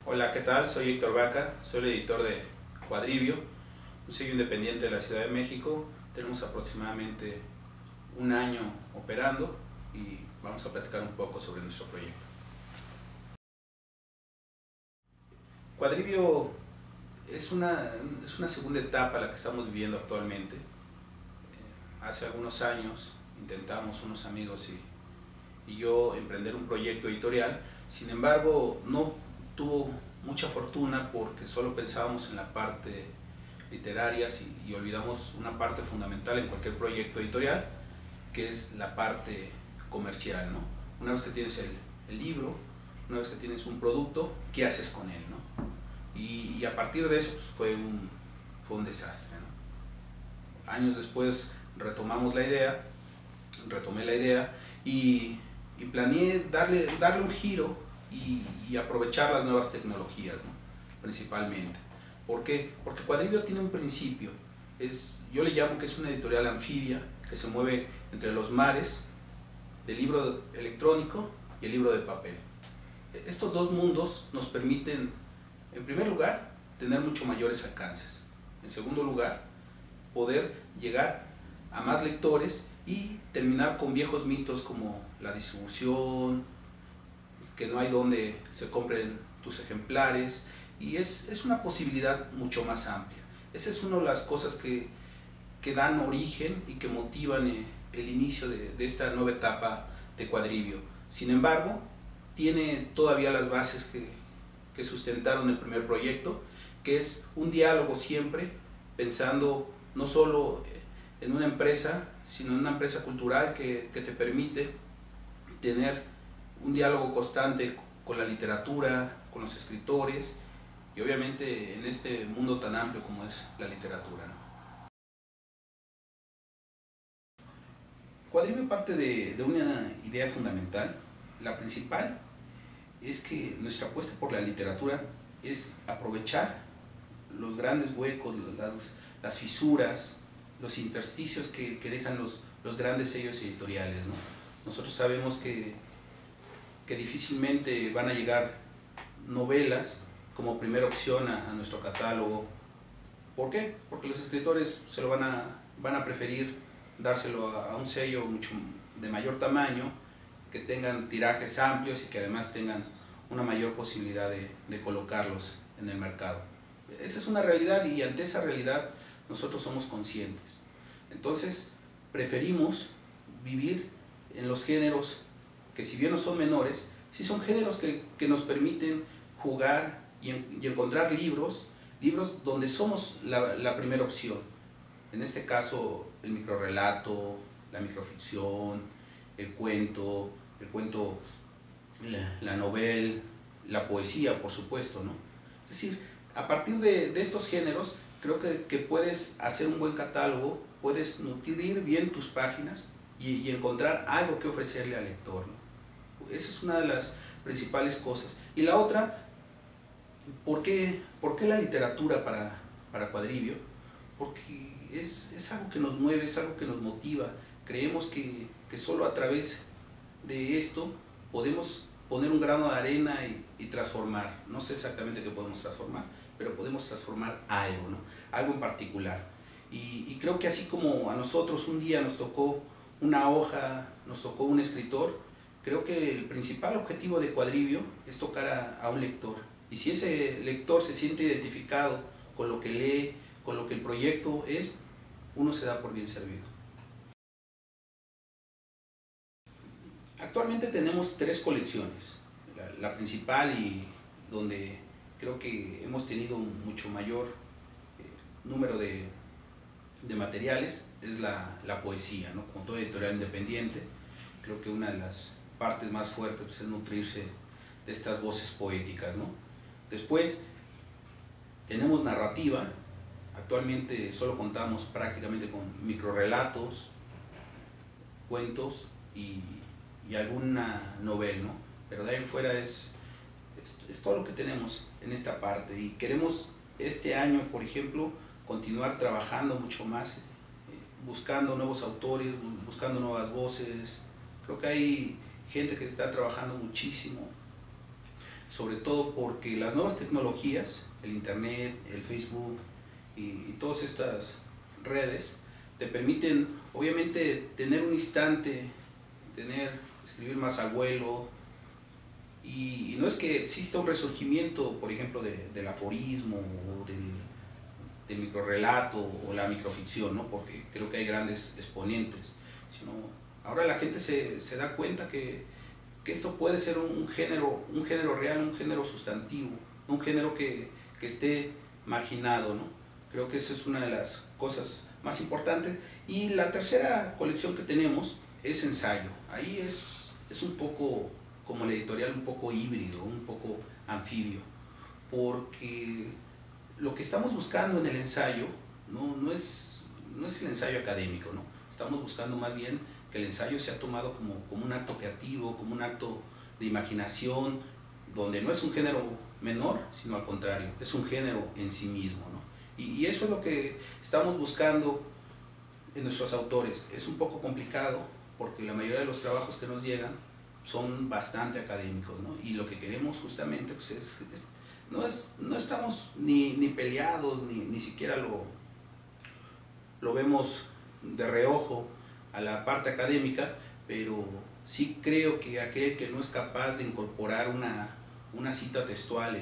Hola, ¿qué tal? Soy Héctor Vaca, soy el editor de Cuadribio, un sello independiente de la Ciudad de México. Tenemos aproximadamente un año operando y vamos a platicar un poco sobre nuestro proyecto. Cuadribio es una segunda etapa la que estamos viviendo actualmente. Hace algunos años intentamos unos amigos y yo emprender un proyecto editorial. Sin embargo, no tuvo mucha fortuna porque solo pensábamos en la parte literaria y olvidamos una parte fundamental en cualquier proyecto editorial, que es la parte comercial, ¿no? Una vez que tienes el libro, una vez que tienes un producto, ¿qué haces con él, no? Y a partir de eso pues, fue un desastre, ¿no? Años después retomé la idea y planeé darle un giro y aprovechar las nuevas tecnologías, ¿no? Principalmente. ¿Por qué? Porque Cuadribio tiene un principio. Yo le llamo que es una editorial anfibia que se mueve entre los mares del libro electrónico y el libro de papel. Estos dos mundos nos permiten, en primer lugar, tener mucho mayores alcances. En segundo lugar, poder llegar a más lectores y terminar con viejos mitos como la distribución, que no hay donde se compren tus ejemplares, y es una posibilidad mucho más amplia. Esa es una de las cosas que dan origen y que motivan el inicio de esta nueva etapa de Cuadribio. Sin embargo, tiene todavía las bases que sustentaron el primer proyecto, que es un diálogo siempre, pensando no solo en una empresa, sino en una empresa cultural que te permite tener un diálogo constante con la literatura, con los escritores y obviamente en este mundo tan amplio como es la literatura, ¿no? Cuadribio parte de una idea fundamental. La principal es que nuestra apuesta por la literatura es aprovechar los grandes huecos, las fisuras, los intersticios que dejan los grandes sellos editoriales, ¿no? Nosotros sabemos que difícilmente van a llegar novelas como primera opción a nuestro catálogo. ¿Por qué? Porque los escritores se lo van a preferir dárselo a un sello de mayor tamaño, que tengan tirajes amplios y que además tengan una mayor posibilidad de colocarlos en el mercado. Esa es una realidad y ante esa realidad nosotros somos conscientes. Entonces preferimos vivir en los géneros que, si bien no son menores, sí son géneros que nos permiten jugar y encontrar libros donde somos la primera opción. En este caso, el microrrelato, la microficción, el cuento, la novela, la poesía, por supuesto, ¿no? Es decir, a partir de estos géneros, creo que puedes hacer un buen catálogo, puedes nutrir bien tus páginas y encontrar algo que ofrecerle al lector, ¿no? Esa es una de las principales cosas. Y la otra, ¿por qué la literatura para Cuadribio? Porque es algo que nos mueve, es algo que nos motiva. Creemos que solo a través de esto podemos poner un grano de arena y transformar. No sé exactamente qué podemos transformar, pero podemos transformar algo, ¿no? Algo en particular. Y creo que así como a nosotros un día nos tocó una hoja, nos tocó un escritor, creo que el principal objetivo de Cuadribio es tocar a un lector. Y si ese lector se siente identificado con lo que lee, con lo que el proyecto es, uno se da por bien servido. Actualmente tenemos 3 colecciones. La principal, y donde creo que hemos tenido un mucho mayor número de materiales, es la poesía, ¿no? Como toda editorial independiente, creo que una de las partes más fuertes pues, es nutrirse de estas voces poéticas, ¿no? Después tenemos narrativa. Actualmente solo contamos prácticamente con microrrelatos, cuentos y alguna novela, ¿no? Pero de ahí en fuera es todo lo que tenemos en esta parte, y queremos este año, por ejemplo, continuar trabajando mucho más, buscando nuevos autores, buscando nuevas voces. Creo que hay gente que está trabajando muchísimo sobre todo porque las nuevas tecnologías, el internet, el Facebook y todas estas redes, te permiten obviamente tener un instante, escribir más al vuelo, y no es que exista un resurgimiento, por ejemplo, del aforismo o del microrrelato o la microficción, ¿no? Porque creo que hay grandes exponentes, sino ahora la gente se da cuenta que esto puede ser un género real, un género sustantivo, un género que esté marginado, ¿no? Creo que esa es una de las cosas más importantes. Y la tercera colección que tenemos es ensayo. Ahí es un poco, como la editorial, un poco híbrido, un poco anfibio, porque lo que estamos buscando en el ensayo no es el ensayo académico, ¿no? Estamos buscando más bien que el ensayo sea tomado como un acto creativo, como un acto de imaginación, donde no es un género menor, sino al contrario, es un género en sí mismo, ¿no? Y eso es lo que estamos buscando en nuestros autores. Es un poco complicado porque la mayoría de los trabajos que nos llegan son bastante académicos, ¿no? Y lo que queremos justamente pues no estamos ni peleados, ni siquiera lo vemos de reojo a la parte académica, pero sí creo que aquel que no es capaz de incorporar una cita textual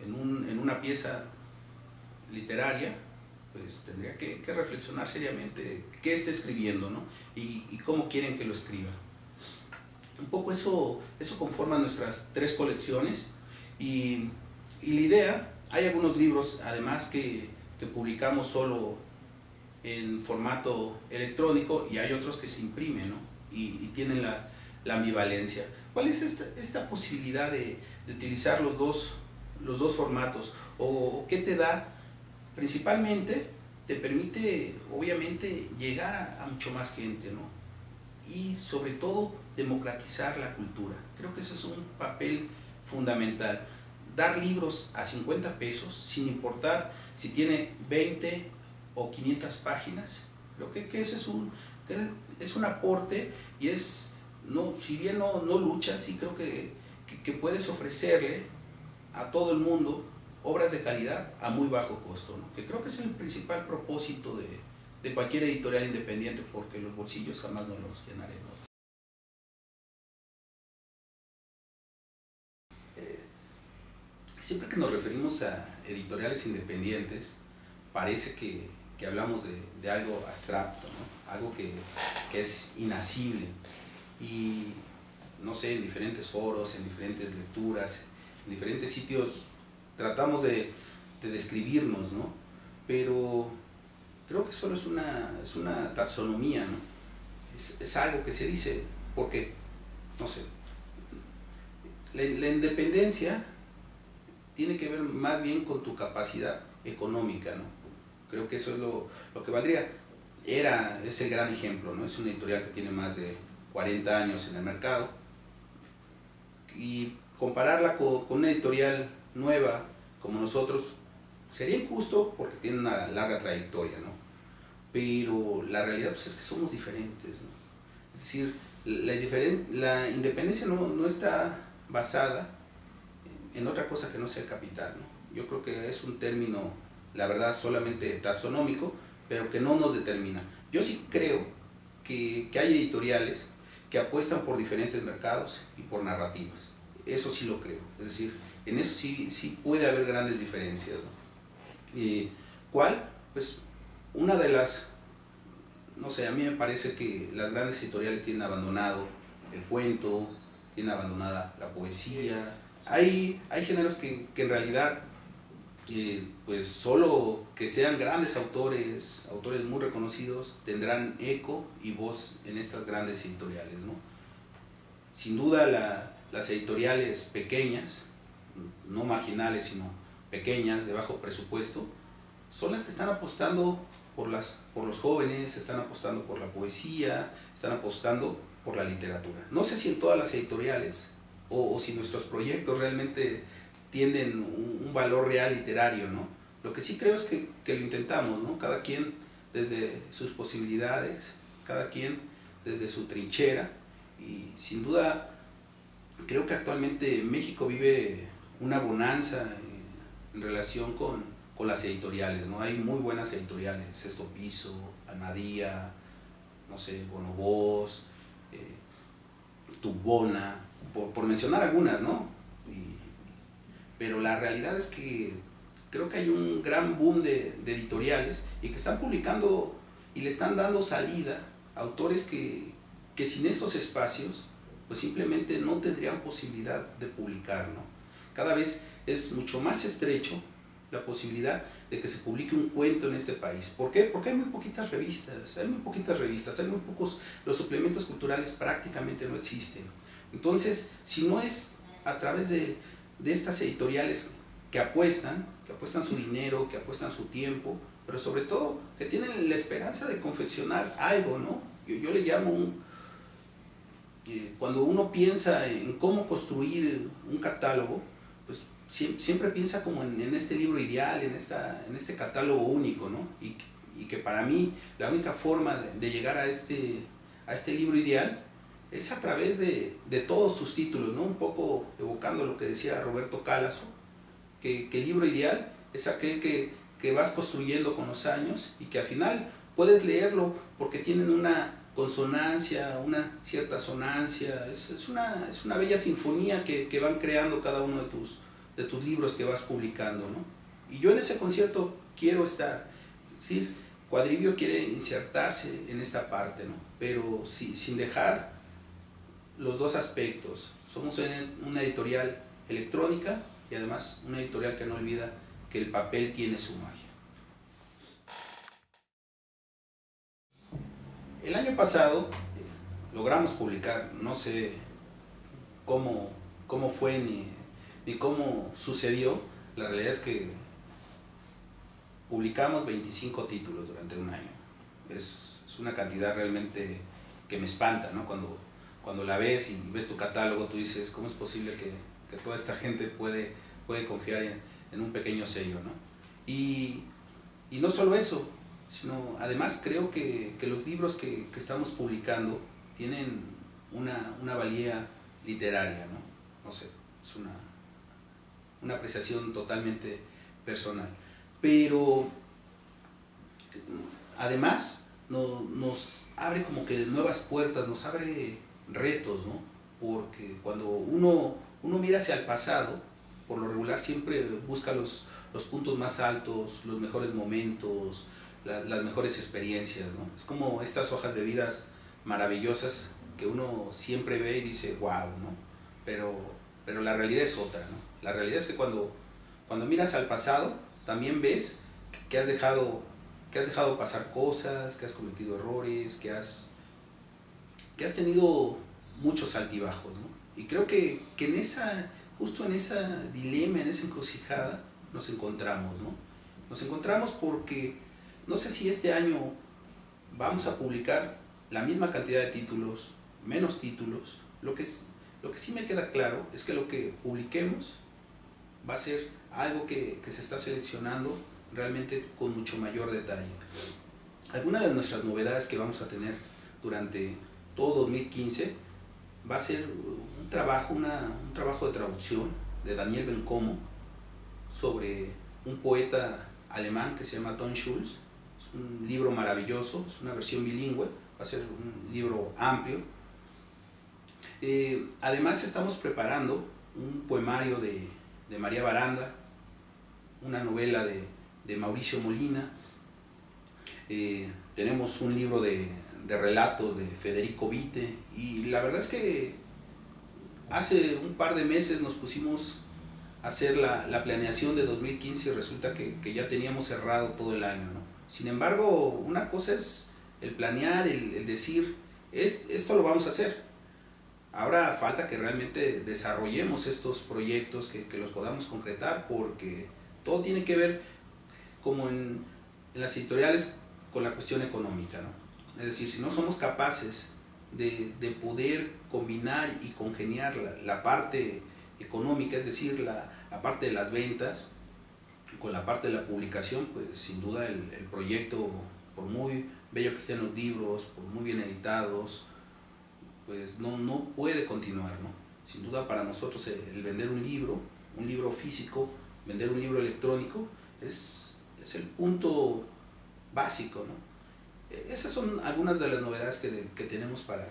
en una pieza literaria, pues tendría que reflexionar seriamente qué está escribiendo, ¿no? Y cómo quieren que lo escriba. Un poco eso conforma nuestras tres colecciones, y la idea, hay algunos libros además que publicamos solo en formato electrónico, y hay otros que se imprimen, ¿no? Y tienen la ambivalencia. ¿Cuál es esta posibilidad de utilizar los dos formatos? ¿O qué te da? Principalmente te permite obviamente llegar a mucho más gente, ¿no? Y sobre todo democratizar la cultura. Creo que ese es un papel fundamental. Dar libros a 50 pesos, sin importar si tiene 20 o 500 páginas, creo que ese es un aporte, y si bien no luchas, sí creo que puedes ofrecerle a todo el mundo obras de calidad a muy bajo costo, ¿no? Que creo que es el principal propósito de cualquier editorial independiente, porque los bolsillos jamás nos los llenaremos. Siempre que nos referimos a editoriales independientes, parece que hablamos de algo abstracto, ¿no? Algo que es inasible. Y no sé, en diferentes foros, en diferentes lecturas, en diferentes sitios, tratamos de describirnos, ¿no? Pero creo que solo es una taxonomía, ¿no? Es algo que se dice, porque, no sé, la independencia tiene que ver más bien con tu capacidad económica, ¿no? Creo que eso es lo que valdría. Es el gran ejemplo, ¿no? Es una editorial que tiene más de 40 años en el mercado, y compararla con una editorial nueva como nosotros sería injusto porque tiene una larga trayectoria, ¿no? Pero la realidad pues, es que somos diferentes, ¿no? Es decir, la independencia no está basada en otra cosa que no sea el capital, ¿no? Yo creo que es un término, la verdad, solamente taxonómico, pero que no nos determina. Yo sí creo que hay editoriales que apuestan por diferentes mercados y por narrativas. Eso sí lo creo. Es decir, en eso sí puede haber grandes diferencias, ¿no? ¿Cuál? Pues una de las, no sé, a mí me parece que las grandes editoriales tienen abandonado el cuento, tienen abandonada la poesía. Hay géneros que en realidad, pues solo que sean grandes autores muy reconocidos, tendrán eco y voz en estas grandes editoriales, ¿no? Sin duda las editoriales pequeñas, no marginales, sino pequeñas, de bajo presupuesto, son las que están apostando por los jóvenes, están apostando por la poesía, están apostando por la literatura. No sé si en todas las editoriales, o si nuestros proyectos realmente tienen un valor real literario, ¿no? Lo que sí creo es que lo intentamos, ¿no? Cada quien desde sus posibilidades, cada quien desde su trinchera, y sin duda creo que actualmente México vive una bonanza en relación con las editoriales, ¿no? Hay muy buenas editoriales, Sexto Piso, Almadía, no sé, Bonobos, Tubona, por mencionar algunas, ¿no? Pero la realidad es que creo que hay un gran boom de editoriales y que están publicando y le están dando salida a autores que sin estos espacios pues simplemente no tendrían posibilidad de publicar, ¿no? Cada vez es mucho más estrecho la posibilidad de que se publique un cuento en este país. ¿Por qué? Porque hay muy poquitas revistas, hay muy pocos, los suplementos culturales prácticamente no existen. Entonces, si no es a través de estas editoriales que apuestan su dinero, que apuestan su tiempo, pero sobre todo que tienen la esperanza de confeccionar algo, ¿no? Yo le llamo cuando uno piensa en cómo construir un catálogo, pues siempre piensa como en este libro ideal, en este catálogo único, ¿no? Y que para mí la única forma de llegar a este libro ideal es a través de todos sus títulos, ¿no? Un poco evocando lo que decía Roberto Calazo, que el libro ideal es aquel que vas construyendo con los años y que al final puedes leerlo porque tienen una consonancia, una cierta sonancia, es una bella sinfonía que van creando cada uno de tus libros que vas publicando, ¿no? Y yo en ese concierto quiero estar, es decir, Cuadribio quiere insertarse en esta parte, ¿no? Pero sin dejar los dos aspectos. Somos una editorial electrónica y además una editorial que no olvida que el papel tiene su magia. El año pasado logramos publicar, no sé cómo fue ni cómo sucedió, la realidad es que publicamos 25 títulos durante un año. Es una cantidad realmente que me espanta, ¿no? Cuando la ves y ves tu catálogo, tú dices, ¿cómo es posible que toda esta gente puede confiar en un pequeño sello, ¿no? Y no solo eso, sino además creo que los libros que estamos publicando tienen una valía literaria, ¿no? No sé, es una apreciación totalmente personal. Pero además nos abre como que nuevas puertas, nos abre retos, ¿no? Porque cuando uno mira hacia el pasado, por lo regular siempre busca los puntos más altos, los mejores momentos, las mejores experiencias, ¿no? Es como estas hojas de vidas maravillosas que uno siempre ve y dice, wow, ¿no? Pero la realidad es otra, ¿no? La realidad es que cuando miras al pasado, también ves que has dejado pasar cosas, que has cometido errores, que has tenido muchos altibajos, ¿no? Y creo que justo en esa dilema, en esa encrucijada, nos encontramos, ¿no? Nos encontramos porque no sé si este año vamos a publicar la misma cantidad de títulos, menos títulos. Lo que sí me queda claro es que lo que publiquemos va a ser algo que se está seleccionando realmente con mucho mayor detalle. Alguna de nuestras novedades que vamos a tener durante todo 2015 va a ser un trabajo de traducción de Daniel Bencomo sobre un poeta alemán que se llama Tom Schulz. Es un libro maravilloso, es una versión bilingüe, va a ser un libro amplio. Además estamos preparando un poemario de María Baranda, una novela de Mauricio Molina, tenemos un libro de relatos de Federico Vite, y la verdad es que hace un par de meses nos pusimos a hacer la planeación de 2015 y resulta que ya teníamos cerrado todo el año, ¿no? Sin embargo, una cosa es el planear, el decir, esto lo vamos a hacer. Ahora falta que realmente desarrollemos estos proyectos, que los podamos concretar, porque todo tiene que ver, como en las editoriales, con la cuestión económica, ¿no? Es decir, si no somos capaces de poder combinar y congeniar la parte económica, es decir, la parte de las ventas, con la parte de la publicación, pues sin duda el proyecto, por muy bello que estén los libros, por muy bien editados, pues no puede continuar, ¿no? Sin duda para nosotros el vender un libro físico, vender un libro electrónico, es el punto básico, ¿no? Esas son algunas de las novedades que tenemos para